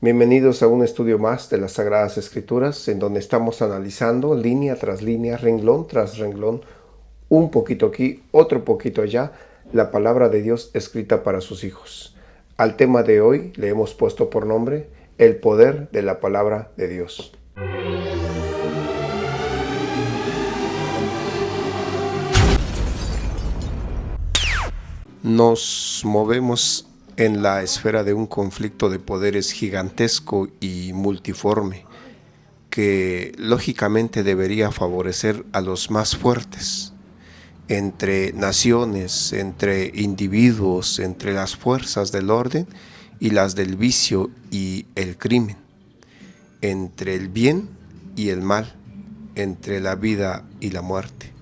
Bienvenidos a un estudio más de las Sagradas Escrituras, en donde estamos analizando línea tras línea, renglón tras renglón, un poquito aquí, otro poquito allá, la palabra de Dios escrita para sus hijos. Al tema de hoy le hemos puesto por nombre el poder de la palabra de Dios. Nos movemos en la esfera de un conflicto de poderes gigantesco y multiforme, que lógicamente debería favorecer a los más fuertes, entre naciones, entre individuos, entre las fuerzas del orden y las del vicio y el crimen, entre el bien y el mal, entre la vida y la muerte.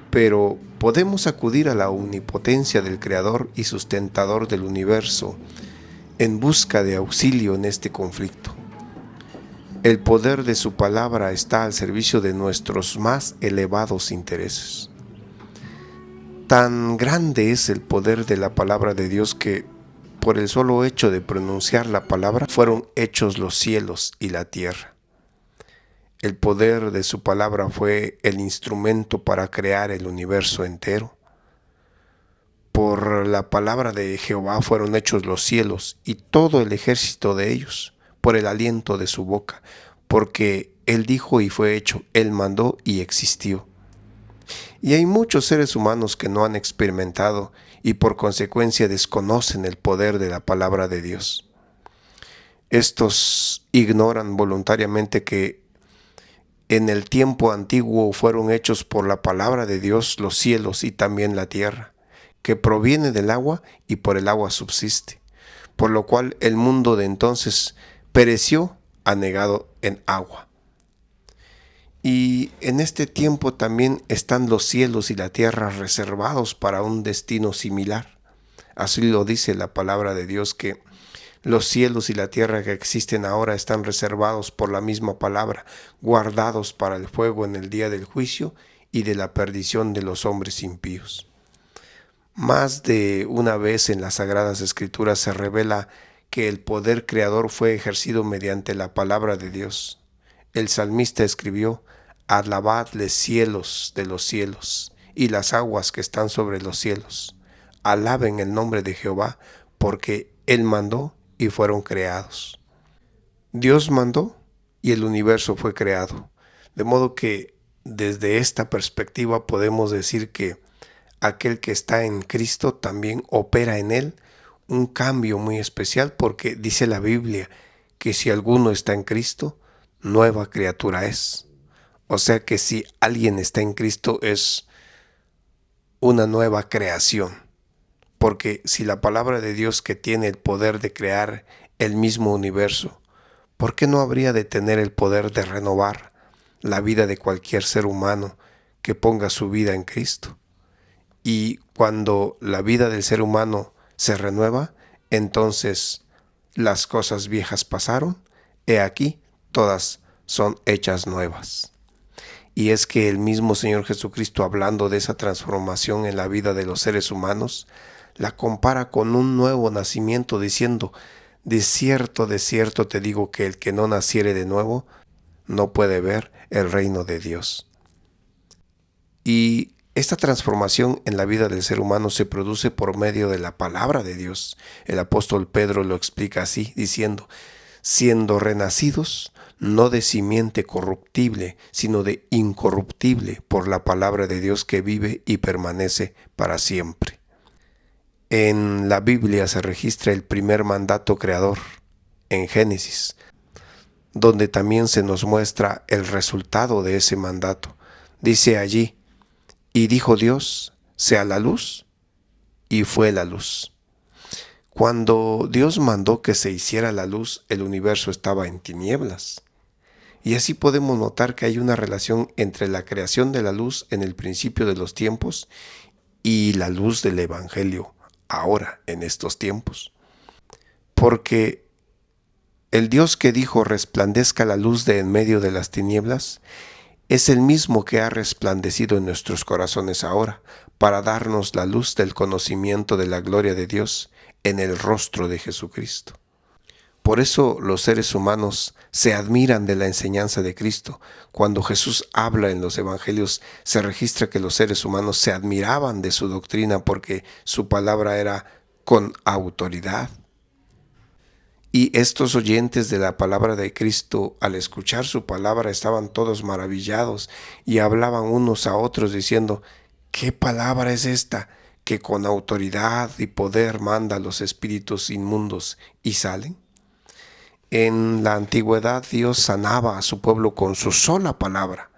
Pero podemos acudir a la omnipotencia del Creador y sustentador del universo en busca de auxilio en este conflicto. El poder de su palabra está al servicio de nuestros más elevados intereses. Tan grande es el poder de la palabra de Dios que, por el solo hecho de pronunciar la palabra, fueron hechos los cielos y la tierra. El poder de su palabra fue el instrumento para crear el universo entero. Por la palabra de Jehová fueron hechos los cielos y todo el ejército de ellos, por el aliento de su boca, porque Él dijo y fue hecho, Él mandó y existió. Y hay muchos seres humanos que no han experimentado y por consecuencia desconocen el poder de la palabra de Dios. Estos ignoran voluntariamente que en el tiempo antiguo fueron hechos por la palabra de Dios los cielos y también la tierra, que proviene del agua y por el agua subsiste, por lo cual el mundo de entonces pereció anegado en agua. Y en este tiempo también están los cielos y la tierra reservados para un destino similar. Así lo dice la palabra de Dios, que los cielos y la tierra que existen ahora están reservados por la misma palabra, guardados para el fuego en el día del juicio y de la perdición de los hombres impíos. Más de una vez en las Sagradas Escrituras se revela que el poder creador fue ejercido mediante la palabra de Dios. El salmista escribió: alabadle cielos de los cielos y las aguas que están sobre los cielos. Alaben el nombre de Jehová, porque Él mandó y fueron creados. Dios mandó y el universo fue creado. De modo que desde esta perspectiva podemos decir que aquel que está en Cristo también opera en él un cambio muy especial, porque dice la Biblia que si alguno está en Cristo, nueva criatura es. O sea que si alguien está en Cristo es una nueva creación. Porque si la palabra de Dios, que tiene el poder de crear el mismo universo, ¿por qué no habría de tener el poder de renovar la vida de cualquier ser humano que ponga su vida en Cristo? Y cuando la vida del ser humano se renueva, entonces las cosas viejas pasaron, he aquí, todas son hechas nuevas. Y es que el mismo Señor Jesucristo, hablando de esa transformación en la vida de los seres humanos, la compara con un nuevo nacimiento, diciendo: de cierto te digo que el que no naciere de nuevo no puede ver el reino de Dios. Y esta transformación en la vida del ser humano se produce por medio de la palabra de Dios. El apóstol Pedro lo explica así, diciendo: siendo renacidos, no de simiente corruptible, sino de incorruptible, por la palabra de Dios que vive y permanece para siempre. En la Biblia se registra el primer mandato creador, en Génesis, donde también se nos muestra el resultado de ese mandato. Dice allí: y dijo Dios, sea la luz, y fue la luz. Cuando Dios mandó que se hiciera la luz, el universo estaba en tinieblas. Y así podemos notar que hay una relación entre la creación de la luz en el principio de los tiempos y la luz del Evangelio ahora, en estos tiempos. Porque el Dios que dijo resplandezca la luz de en medio de las tinieblas es el mismo que ha resplandecido en nuestros corazones ahora, para darnos la luz del conocimiento de la gloria de Dios en el rostro de Jesucristo. Por eso los seres humanos se admiran de la enseñanza de Cristo. Cuando Jesús habla en los evangelios, se registra que los seres humanos se admiraban de su doctrina porque su palabra era con autoridad. Y estos oyentes de la palabra de Cristo, al escuchar su palabra, estaban todos maravillados y hablaban unos a otros diciendo: ¿qué palabra es esta que con autoridad y poder manda a los espíritus inmundos y salen? En la antigüedad Dios sanaba a su pueblo con su sola palabra.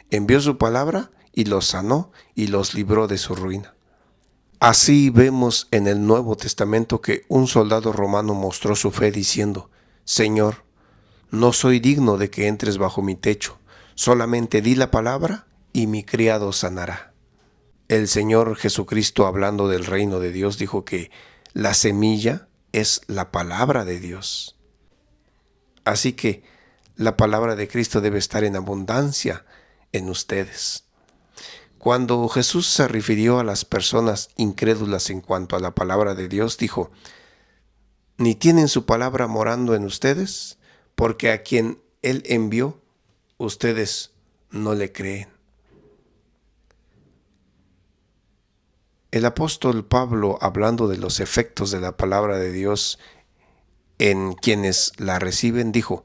Envió su palabra y los sanó y los libró de su ruina. Así vemos en el Nuevo Testamento que un soldado romano mostró su fe diciendo: Señor, no soy digno de que entres bajo mi techo, solamente di la palabra y mi criado sanará. El Señor Jesucristo, hablando del reino de Dios, dijo que la semilla es la palabra de Dios. Así que la palabra de Cristo debe estar en abundancia en ustedes. Cuando Jesús se refirió a las personas incrédulas en cuanto a la palabra de Dios, dijo: ¿ni tienen su palabra morando en ustedes? Porque a quien Él envió, ustedes no le creen. El apóstol Pablo, hablando de los efectos de la palabra de Dios en quienes la reciben, dijo: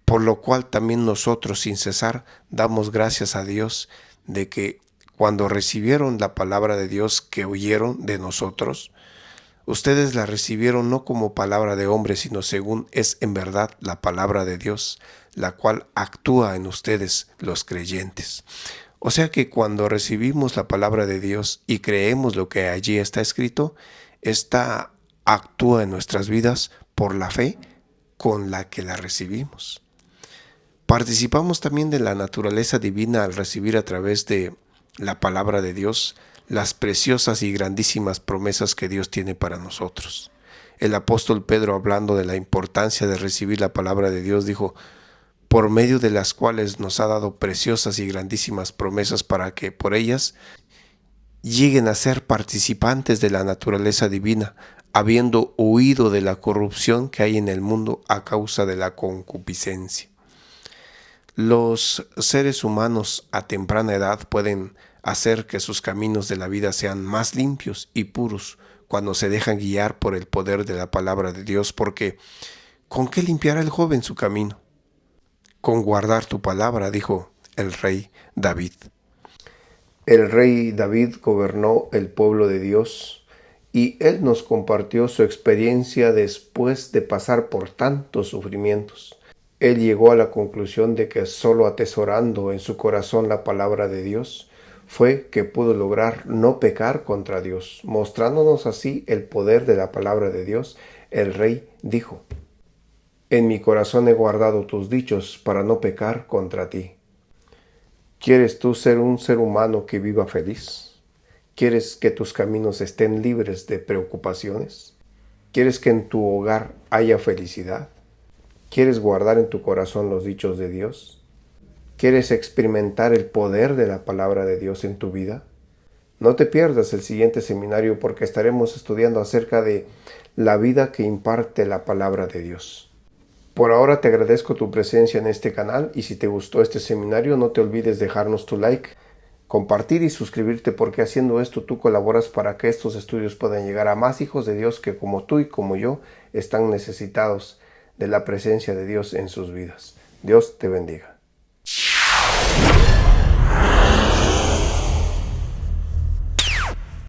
por lo cual también nosotros sin cesar damos gracias a Dios de que cuando recibieron la palabra de Dios que oyeron de nosotros, ustedes la recibieron no como palabra de hombre, sino según es en verdad la palabra de Dios, la cual actúa en ustedes los creyentes. O sea que cuando recibimos la palabra de Dios y creemos lo que allí está escrito, esta actúa en nuestras vidas por la fe con la que la recibimos. Participamos también de la naturaleza divina al recibir a través de la palabra de Dios las preciosas y grandísimas promesas que Dios tiene para nosotros. El apóstol Pedro, hablando de la importancia de recibir la palabra de Dios, dijo: por medio de las cuales nos ha dado preciosas y grandísimas promesas para que por ellas lleguen a ser participantes de la naturaleza divina, habiendo huido de la corrupción que hay en el mundo a causa de la concupiscencia. Los seres humanos a temprana edad pueden hacer que sus caminos de la vida sean más limpios y puros cuando se dejan guiar por el poder de la palabra de Dios, porque ¿con qué limpiará el joven su camino? Con guardar tu palabra, dijo el rey David. El rey David gobernó el pueblo de Dios y él nos compartió su experiencia después de pasar por tantos sufrimientos. Él llegó a la conclusión de que solo atesorando en su corazón la palabra de Dios fue que pudo lograr no pecar contra Dios. Mostrándonos así el poder de la palabra de Dios, el rey dijo: en mi corazón he guardado tus dichos para no pecar contra ti. ¿Quieres tú ser un ser humano que viva feliz? ¿Quieres que tus caminos estén libres de preocupaciones? ¿Quieres que en tu hogar haya felicidad? ¿Quieres guardar en tu corazón los dichos de Dios? ¿Quieres experimentar el poder de la palabra de Dios en tu vida? No te pierdas el siguiente seminario porque estaremos estudiando acerca de la vida que imparte la palabra de Dios. Por ahora te agradezco tu presencia en este canal y si te gustó este seminario no te olvides dejarnos tu like, compartir y suscribirte porque haciendo esto tú colaboras para que estos estudios puedan llegar a más hijos de Dios que como tú y como yo están necesitados de la presencia de Dios en sus vidas. Dios te bendiga.